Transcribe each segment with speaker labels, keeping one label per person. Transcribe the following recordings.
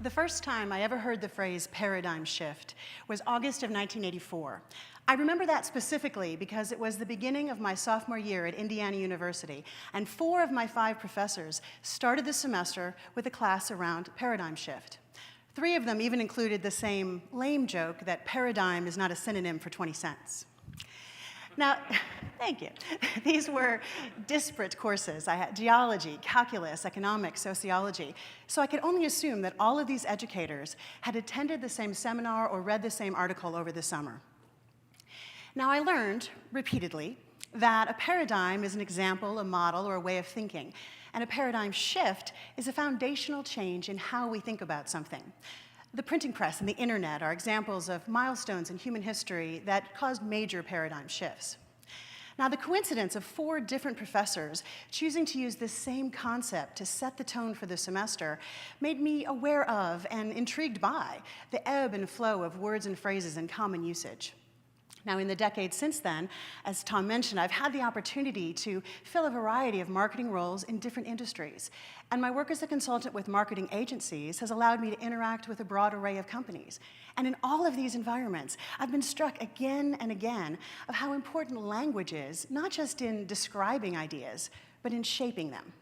Speaker 1: The first time I ever heard the phrase paradigm shift was August of 1984. I remember that specifically because it was the beginning of my sophomore year at Indiana University, and 4 of my 5 professors started the semester with a class around paradigm shift. 3 of them even included the same lame joke that paradigm is not a synonym for 20 cents. Now, thank you. These were disparate courses. I had geology, calculus, economics, sociology. So I could only assume that all of these educators had attended the same seminar or read the same article over the summer. Now, I learned repeatedly that a paradigm is an example, a model, or a way of thinking. And a paradigm shift is a foundational change in how we think about something. The printing press and the internet are examples of milestones in human history that caused major paradigm shifts. Now, the coincidence of 4 different professors choosing to use this same concept to set the tone for the semester made me aware of and intrigued by the ebb and flow of words and phrases in common usage. Now, in the decades since then, as Tom mentioned, I've had the opportunity to fill a variety of marketing roles in different industries. And my work as a consultant with marketing agencies has allowed me to interact with a broad array of companies. And in all of these environments, I've been struck again and again of how important language is, not just in describing ideas, but in shaping them.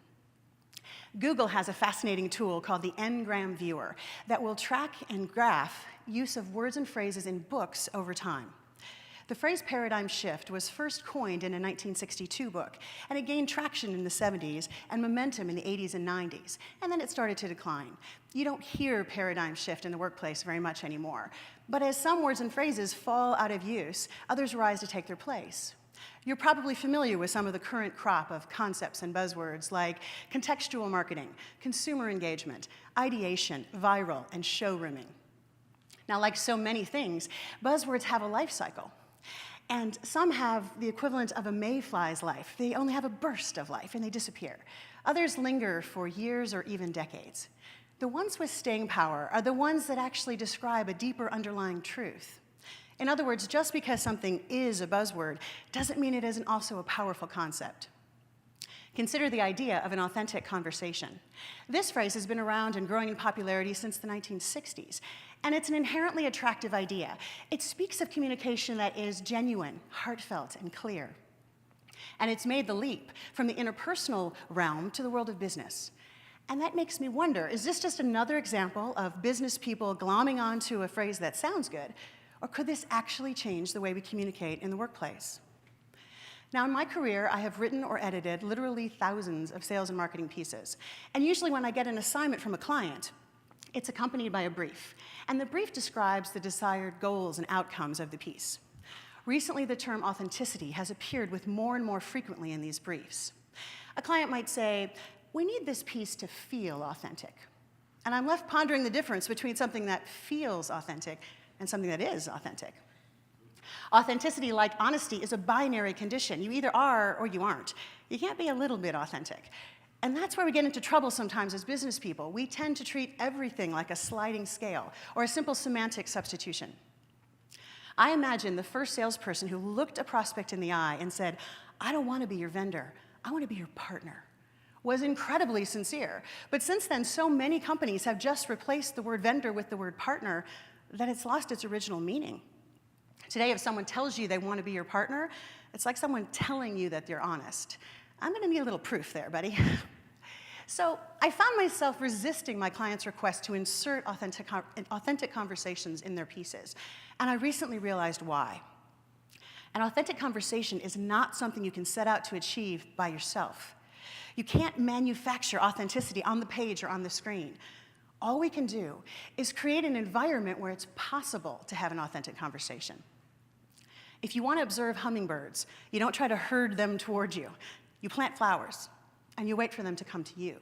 Speaker 1: Google has a fascinating tool called the Ngram Viewer that will track and graph use of words and phrases in books over time. The phrase paradigm shift was first coined in a 1962 book, and it gained traction in the 70s and momentum in the 80s and 90s, and then it started to decline. You don't hear paradigm shift in the workplace very much anymore, but as some words and phrases fall out of use, others rise to take their place. You're probably familiar with some of the current crop of concepts and buzzwords like contextual marketing, consumer engagement, ideation, viral, and showrooming. Now, like so many things, buzzwords have a life cycle. And some have the equivalent of a mayfly's life. They only have a burst of life and they disappear. Others linger for years or even decades. The ones with staying power are the ones that actually describe a deeper underlying truth. In other words, just because something is a buzzword doesn't mean it isn't also a powerful concept. Consider the idea of an authentic conversation. This phrase has been around and growing in popularity since the 1960s, and it's an inherently attractive idea. It speaks of communication that is genuine, heartfelt, and clear. And it's made the leap from the interpersonal realm to the world of business. And that makes me wonder, is this just another example of business people glomming onto a phrase that sounds good, or could this actually change the way we communicate in the workplace? Now, in my career, I have written or edited literally thousands of sales and marketing pieces. And usually when I get an assignment from a client, it's accompanied by a brief. And the brief describes the desired goals and outcomes of the piece. Recently, the term authenticity has appeared with more and more frequently in these briefs. A client might say, we need this piece to feel authentic. And I'm left pondering the difference between something that feels authentic and something that is authentic. Authenticity, like honesty, is a binary condition. You either are or you aren't. You can't be a little bit authentic. And that's where we get into trouble sometimes as business people. We tend to treat everything like a sliding scale or a simple semantic substitution. I imagine the first salesperson who looked a prospect in the eye and said, I don't want to be your vendor, I want to be your partner, was incredibly sincere. But since then, so many companies have just replaced the word vendor with the word partner that it's lost its original meaning. Today, if someone tells you they want to be your partner, it's like someone telling you that they're honest. I'm going to need a little proof there, buddy. So I found myself resisting my clients' request to insert authentic conversations in their pieces. And I recently realized why. An authentic conversation is not something you can set out to achieve by yourself. You can't manufacture authenticity on the page or on the screen. All we can do is create an environment where it's possible to have an authentic conversation. If you want to observe hummingbirds, you don't try to herd them toward you. You plant flowers, and you wait for them to come to you.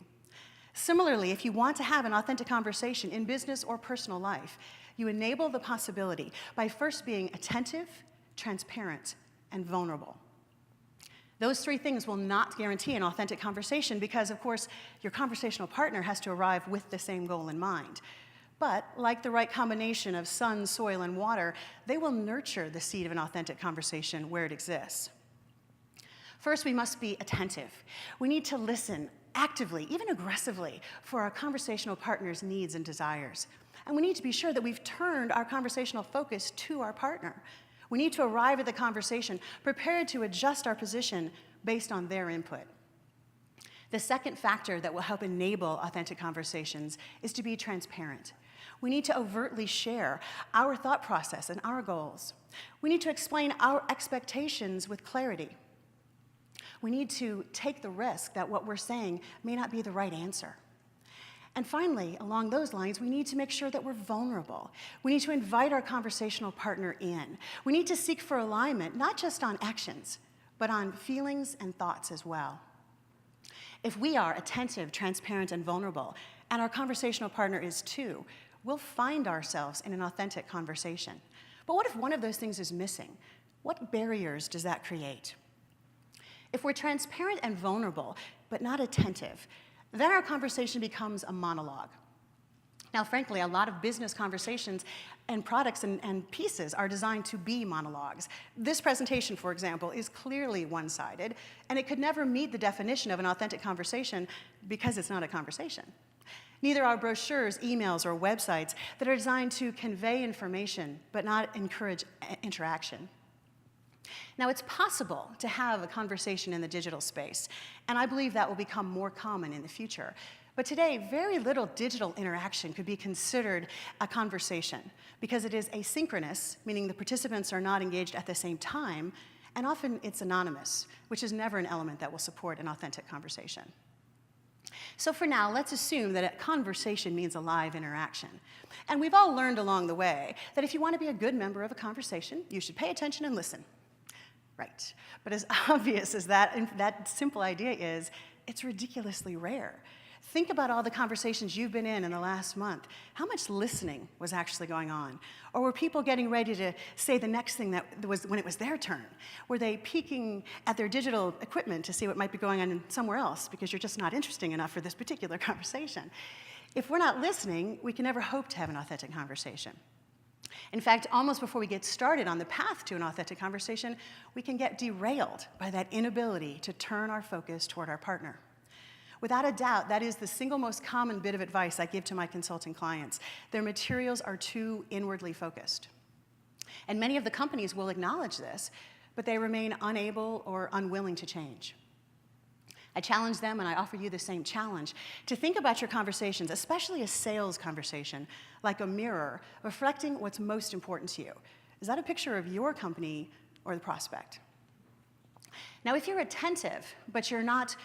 Speaker 1: Similarly, if you want to have an authentic conversation in business or personal life, you enable the possibility by first being attentive, transparent, and vulnerable. Those 3 things will not guarantee an authentic conversation because, of course, your conversational partner has to arrive with the same goal in mind. But, like the right combination of sun, soil, and water, they will nurture the seed of an authentic conversation where it exists. First, we must be attentive. We need to listen actively, even aggressively, for our conversational partner's needs and desires. And we need to be sure that we've turned our conversational focus to our partner. We need to arrive at the conversation prepared to adjust our position based on their input. The second factor that will help enable authentic conversations is to be transparent. We need to overtly share our thought process and our goals. We need to explain our expectations with clarity. We need to take the risk that what we're saying may not be the right answer. And finally, along those lines, we need to make sure that we're vulnerable. We need to invite our conversational partner in. We need to seek for alignment, not just on actions, but on feelings and thoughts as well. If we are attentive, transparent, and vulnerable, and our conversational partner is too, we'll find ourselves in an authentic conversation. But what if one of those things is missing? What barriers does that create? If we're transparent and vulnerable, but not attentive, then our conversation becomes a monologue. Now, frankly, a lot of business conversations and products and pieces are designed to be monologues. This presentation, for example, is clearly one-sided, and it could never meet the definition of an authentic conversation because it's not a conversation. Neither are brochures, emails, or websites that are designed to convey information but not encourage interaction. Now, it's possible to have a conversation in the digital space, and I believe that will become more common in the future. But today, very little digital interaction could be considered a conversation because it is asynchronous, meaning the participants are not engaged at the same time, and often it's anonymous, which is never an element that will support an authentic conversation. So for now, let's assume that a conversation means a live interaction. And we've all learned along the way that if you want to be a good member of a conversation, you should pay attention and listen. Right. But as obvious as that simple idea is, it's ridiculously rare. Think about all the conversations you've been in the last month. How much listening was actually going on? Or were people getting ready to say the next thing that was when it was their turn? Were they peeking at their digital equipment to see what might be going on somewhere else because you're just not interesting enough for this particular conversation? If we're not listening, we can never hope to have an authentic conversation. In fact, almost before we get started on the path to an authentic conversation, we can get derailed by that inability to turn our focus toward our partner. Without a doubt, that is the single most common bit of advice I give to my consulting clients. Their materials are too inwardly focused. And many of the companies will acknowledge this, but they remain unable or unwilling to change. I challenge them, and I offer you the same challenge, to think about your conversations, especially a sales conversation, like a mirror, reflecting what's most important to you. Is that a picture of your company or the prospect? Now, if you're attentive, but you're not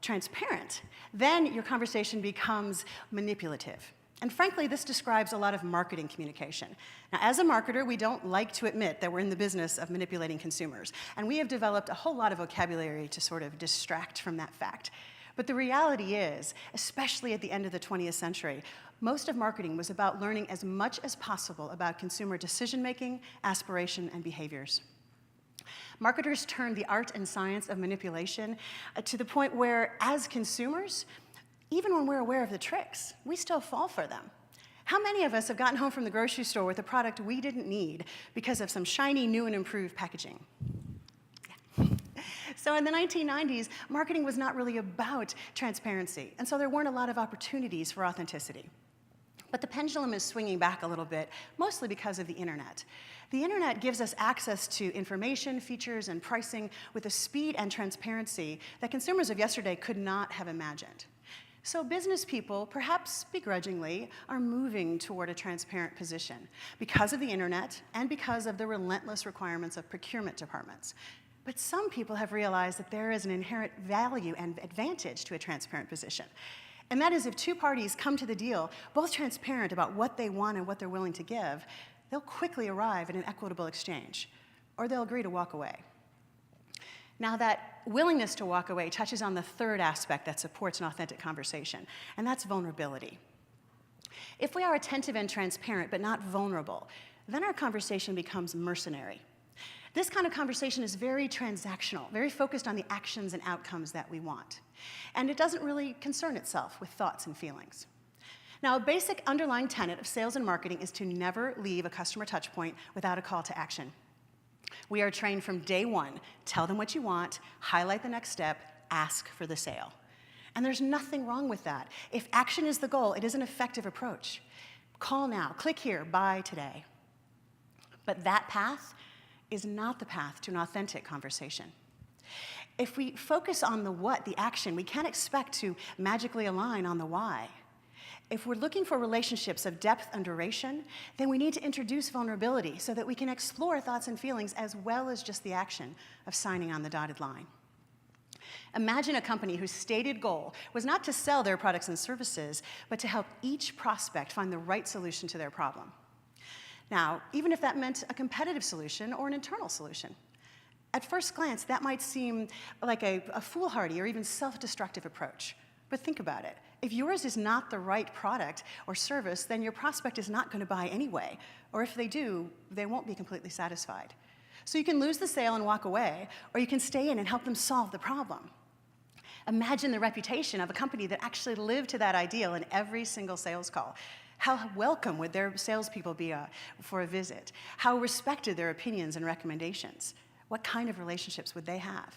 Speaker 1: transparent, then your conversation becomes manipulative. And frankly, this describes a lot of marketing communication. Now, as a marketer, we don't like to admit that we're in the business of manipulating consumers. And we have developed a whole lot of vocabulary to sort of distract from that fact. But the reality is, especially at the end of the 20th century, most of marketing was about learning as much as possible about consumer decision-making, aspiration, and behaviors. Marketers turned the art and science of manipulation to the point where, as consumers, even when we're aware of the tricks, we still fall for them. How many of us have gotten home from the grocery store with a product we didn't need because of some shiny, new and improved packaging? Yeah. So in the 1990s, marketing was not really about transparency, and so there weren't a lot of opportunities for authenticity. But the pendulum is swinging back a little bit, mostly because of the internet. The internet gives us access to information, features, and pricing with a speed and transparency that consumers of yesterday could not have imagined. So business people, perhaps begrudgingly, are moving toward a transparent position because of the internet and because of the relentless requirements of procurement departments. But some people have realized that there is an inherent value and advantage to a transparent position. And that is if two parties come to the deal, both transparent about what they want and what they're willing to give, they'll quickly arrive at an equitable exchange, or they'll agree to walk away. Now, that willingness to walk away touches on the third aspect that supports an authentic conversation, and that's vulnerability. If we are attentive and transparent but not vulnerable, then our conversation becomes mercenary. This kind of conversation is very transactional, very focused on the actions and outcomes that we want. And it doesn't really concern itself with thoughts and feelings. Now, a basic underlying tenet of sales and marketing is to never leave a customer touchpoint without a call to action. We are trained from day one, tell them what you want, highlight the next step, ask for the sale. And there's nothing wrong with that. If action is the goal, it is an effective approach. Call now, click here, buy today. But that path is not the path to an authentic conversation. If we focus on the what, the action, we can't expect to magically align on the why. If we're looking for relationships of depth and duration, then we need to introduce vulnerability so that we can explore thoughts and feelings as well as just the action of signing on the dotted line. Imagine a company whose stated goal was not to sell their products and services, but to help each prospect find the right solution to their problem. Now, even if that meant a competitive solution or an internal solution. At first glance, that might seem like a foolhardy or even self-destructive approach. But think about it. If yours is not the right product or service, then your prospect is not going to buy anyway. Or if they do, they won't be completely satisfied. So you can lose the sale and walk away, or you can stay in and help them solve the problem. Imagine the reputation of a company that actually lived to that ideal in every single sales call. How welcome would their salespeople be for a visit? How respected their opinions and recommendations? What kind of relationships would they have?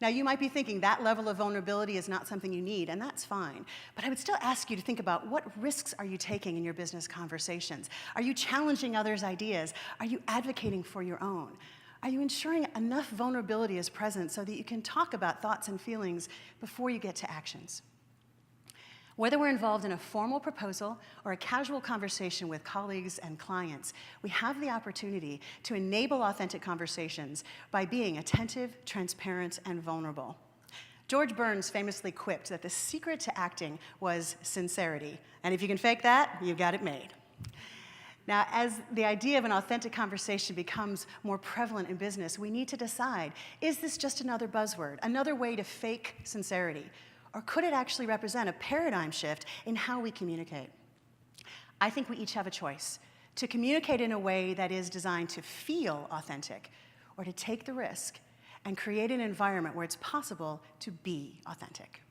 Speaker 1: Now, you might be thinking that level of vulnerability is not something you need, and that's fine. But I would still ask you to think about what risks are you taking in your business conversations? Are you challenging others' ideas? Are you advocating for your own? Are you ensuring enough vulnerability is present so that you can talk about thoughts and feelings before you get to actions? Whether we're involved in a formal proposal or a casual conversation with colleagues and clients, we have the opportunity to enable authentic conversations by being attentive, transparent, and vulnerable. George Burns famously quipped that the secret to acting was sincerity, and if you can fake that, you've got it made. Now, as the idea of an authentic conversation becomes more prevalent in business, we need to decide, is this just another buzzword, another way to fake sincerity? Or could it actually represent a paradigm shift in how we communicate? I think we each have a choice to communicate in a way that is designed to feel authentic, or to take the risk and create an environment where it's possible to be authentic.